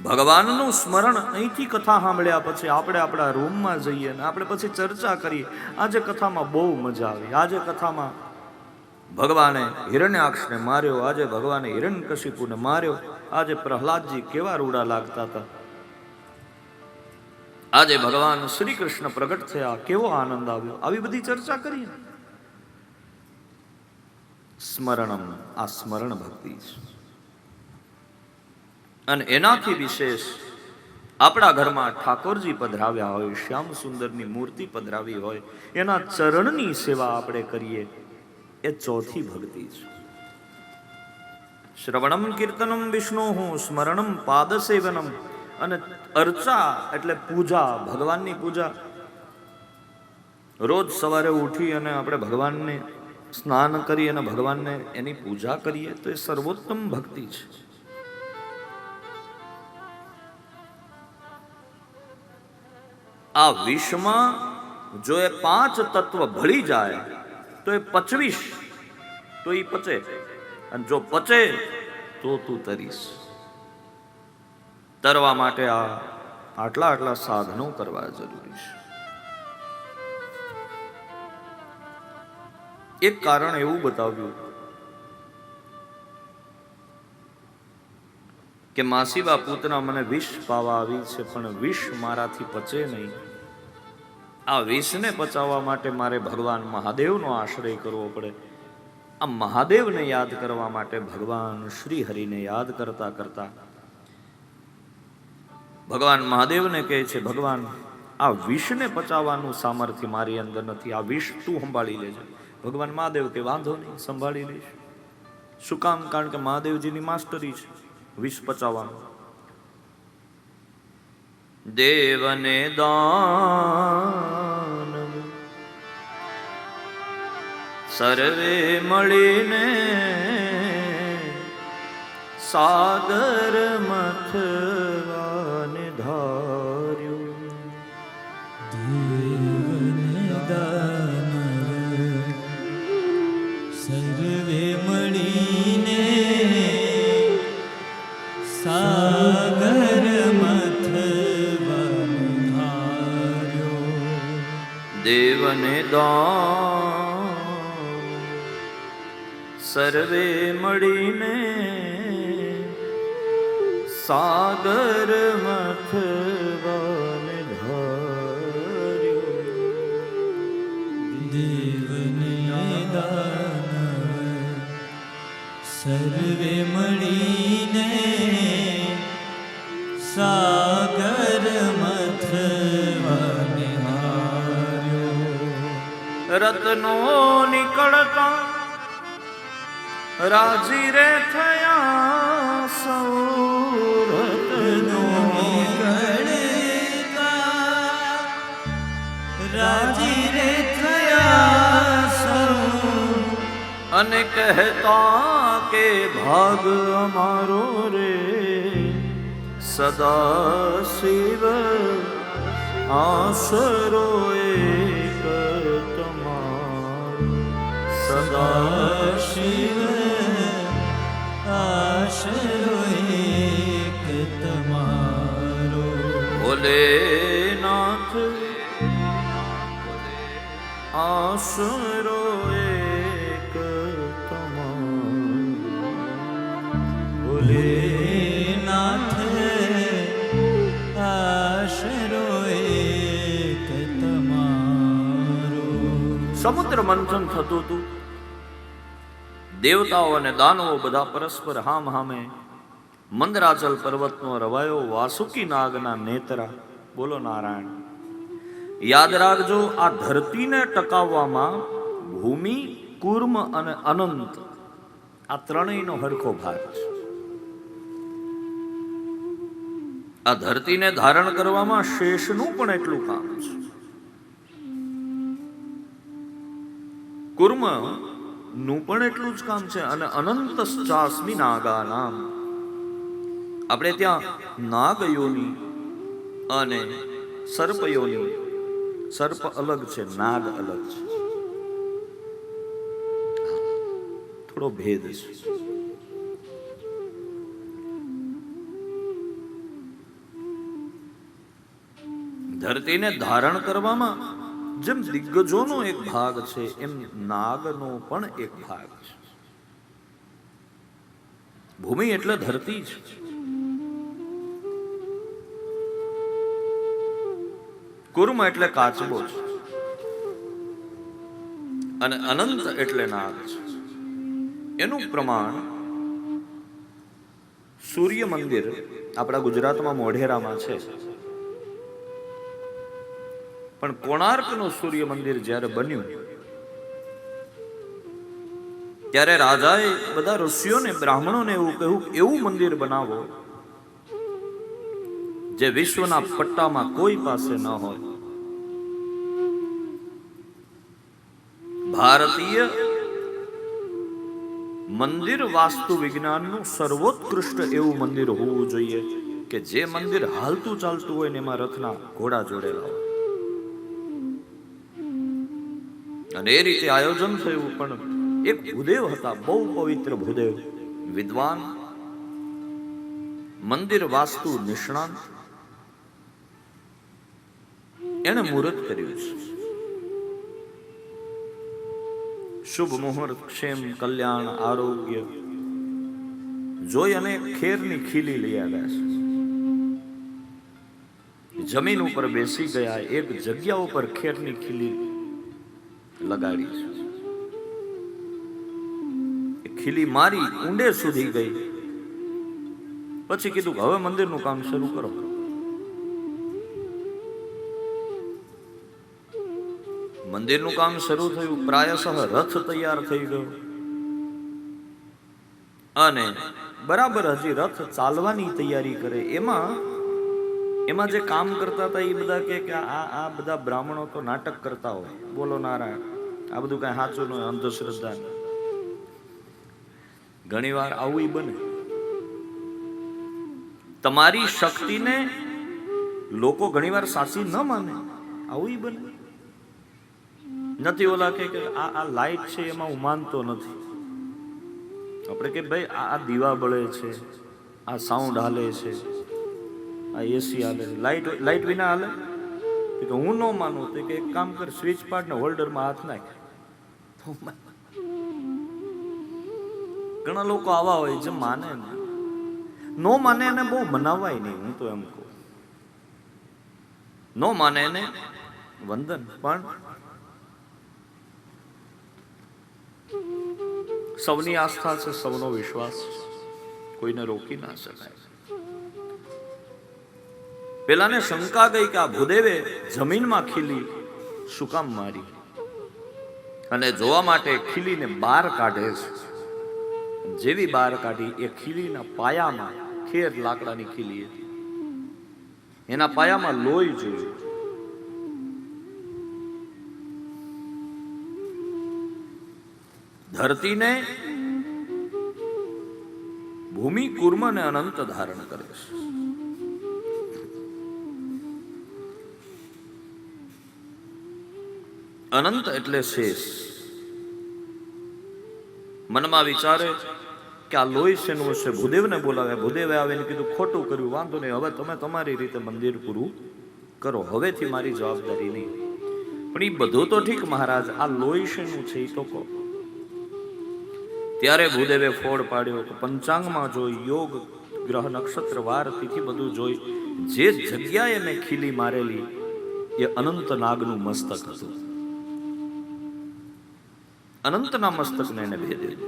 ભગવાનનું સ્મરણ અહીંથી કથા સાંભળ્યા પછી આપણે આપણા રૂમમાં જઈએ ને આપણે પછી ચર્ચા કરીએ. આજે કથામાં બહુ મજા આવી. આજે કથામાં ભગવાને હિરણ્યાક્ષને માર્યો, આજે ભગવાને હિરણ્યકશિપુને માર્યો, આજે પ્રહલાદજી કેવા રૂડા લાગતા હતા, આજે ભગવાન શ્રી કૃષ્ણ પ્રગટ થયા, કેવો આનંદ આવ્યો. આવી બધી ચર્ચા કરીએ. સ્મરણમ, આ સ્મરણ ભક્તિ છે. અને એનાથી વિશેષ આપણા ઘરમાં ઠાકોરજી પધરાવ્યા હોય, શ્યામ સુંદરની મૂર્તિ પધરાવી હોય, એના ચરણની સેવા આપણે કરીએ, એ ચોથી ભક્તિ છે. શ્રવણમ કીર્તનમ વિષ્ણુઃ સ્મરણમ પાદસેવનમ. અને અર્ચા એટલે પૂજા, ભગવાનની પૂજા. રોજ સવારે ઉઠી અને આપણે ભગવાનને સ્નાન કરી અને ભગવાનને એની પૂજા કરીએ તો એ સર્વોત્તમ ભક્તિ છે. આ વિષમાં જો એ 5 તત્વ ભળી જાય તો એ પચવીશ, તો એ પચે. અને જો પચે તો તું તરીશ. તરવા માટે આટલા સાધનો કરવા જરૂરી છે. એક કારણ એવું બતાવ્યું કે માસીબા પૂતના મને વિષ પાવા આવી છે, પણ વિષ મારાથી પચે નહીં. આ વિષને પચાવવા માટે મારે ભગવાન મહાદેવનો આશ્રય કરવો પડે. આ મહાદેવને યાદ કરવા માટે ભગવાન શ્રી હરિને યાદ કરતા કરતા ભગવાન મહાદેવને કહે છે, ભગવાન આ વિષને પચાવવાનું સામર્થ્ય મારી અંદર નથી, આ વિષ તું સંભાળી લેજે. ભગવાન મહાદેવ કે વાંધો નહીં, સંભાળી લઈશ. શું કામ? કારણ કે મહાદેવજીની માસ્ટરી છે વિષ પચાવવાનું. દેવને દાન સર્વે મળીને સાગર મથવાને ધાર્યું. દેવને દાન સર્વે મળીને સાગર મથવાને ધાર્યો. દેવને દાન સર્વે મળીને સાગર મથવાને ધાર્યો. દેવને દાન સર્વે મળીને સાગર મથવાને ધાર્યો. રત્નો નીકળતા રાજી રે થયા સૌ. રત્નો નીકળતા રાજી રે થયા સૌ. અને કહેતા કે ભાગ અમારો રે સદા શિવ આશરો એક તમારો. સદા શિવ આશરો એક તમારો. ભોલેનાથ આશરો એક તમારો. ભોલેનાથ આશરો એક તમારો. સમુદ્ર મંથન થતું હતું. દેવતાઓ અને દાનવો બધા પરસ્પર હામ હામે. મંદરાચલ પર્વતનો રવાયો વાસુકી નાગના નેત્રા. બોલો નારાયણ. યાદ રાખજો, આ ધરતીને ટકાવવામાં ભૂમિ, કુર્મ અને અનંત આ ત્રણેયનો હરખો ભાગ છે. આ ધરતીને ધારણ કરવામાં શેષનું પણ એટલું કામ છે. કુર્મ નું પણ એટલું જ કામ છે. અને અનંત ચાસ્મી નાગા નામ. આપણે ત્યાં નાગયોની અને સર્પયોની. સર્પ અલગ છે, નાગ અલગ છે, થોડો ભેદ છે. ધરતીને ધારણ કરવામાં જેમ દિગ્ગજોનો એક ભાગ છે, એમ નાગનો પણ એક ભાગ છે. ભૂમિ એટલે ધરતી છે. કુર્મ એટલે કાચબો છે અને અનંત એટલે નાગ છે. એનું પ્રમાણ સૂર્ય મંદિર આપણા ગુજરાતમાં મોઢેરામાં છે, પણ કોણાર્કનું સૂર્ય મંદિર જ્યારે બન્યું ત્યારે રાજાએ બધા ઋષિઓને બ્રાહ્મણોને એવું કહ્યું, એવું મંદિર બનાવો જે વિશ્વના પટ્ટામાં કોઈ પાસે ન હોય. ભારતીય મંદિર વાસ્તુ વિજ્ઞાનનું સર્વોત્કૃષ્ટ એવું મંદિર હોવું જોઈએ કે જે મંદિર હાલતું ચાલતું હોય ને એમાં રથના ઘોડા જોડેલા હોય. અને એ રીતે આયોજન થયું. પણ એક ભૂદેવ હતા, બહુ પવિત્ર ભૂદેવ, વિદ્વાન, મંદિર વાસ્તુ નિષ્ણાંત. એને મુહૂર્ત કર્યું છે. શુભ મુહૂર્ત, ક્ષેમ, કલ્યાણ, આરોગ્ય જોઈ અને ખેરની ખીલી લઈ આવ્યા છે. જમીન ઉપર બેસી ગયા, એક જગ્યા ઉપર ખેરની ખીલી લગાડી છે. ખીલી મારી ઊંડે સુધી ગઈ. પછી કીધું હવે મંદિરનું કામ શરૂ કરો. મંદિરનું કામ શરૂ થયું. પ્રાયશઃ રથ તૈયાર થઈ ગયો અને બરાબર હજી રથ ચાલવાની તૈયારી કરે એમાં જે કામ કરતા હતા એ બધા કે આ બધા બ્રાહ્મણો તો નાટક કરતા હોય. બોલો નારાયણ. આ બધું કઈ સાચું ન હોય, અંધશ્રદ્ધા. ઘણી વાર આવું બને. તમારી શક્તિને લોકો ઘણી વાર સાચી ન માને. આવું બને. નથી ઓલા કે આ લાઈટ છે એમાં હું માનતો નથી. આપણે કે ભાઈ આ દીવા બળે છે, આ સાઉન્ડ હાલે છે, આ એસી હાલે છે, લાઈટ વિના હાલે. કે હું ન માનું તો કે એક કામ કર, સ્વિચ પાડ ને હોલ્ડરમાં હાથ નાખ. ઘણા લોકો આવા હોય જે માને ને ન માને એને બહુ મનાવાય નહીં. હું તો એમ કહું, ન માને એને વંદન, પણ સૌની આસ્થા છે, સૌનો વિશ્વાસ છે, કોઈને રોકી ના શકાય. પેલાને શંકા ગઈ કે આ ભૂદેવે જમીનમાં ખીલી શું કામ મારી, અને જોવા માટે ખીલીને બહાર કાઢે છે. જેવી બહાર કાઢી, એ ખીલીના પાયામાં, ખેર લાકડાની ખીલી હતી, એના પાયામાં લોહી જોયું. ધરતીને ભૂમિ, કુર્મ અને અનંત ધારણ કરે છે. અનંત એટલે શેષ. મનમાં વિચારે કે આ લોહી શેનું હશે. ભૂદેવને બોલાવે. ભૂદેવે આવીને કીધું ખોટું કર્યું, વાંધો નહીં, હવે તમે તમારી રીતે મંદિર પૂરું કરો, હવેથી મારી જવાબદારી નહીં. પણ એ બધું તો ઠીક મહારાજ, આ લોહી શેનું છે એ તો કહો. ત્યારે ભૂદેવે ફોડ પાડ્યો. પંચાંગમાં જોઈ, યોગ, ગ્રહ, નક્ષત્ર, વાર, તિથિ બધું જોઈ. જે જગ્યાએ મેં ખીલી મારેલી એ અનંત નાગનું મસ્તક હતું. અનંતના મસ્તકને એને ભેદેલું.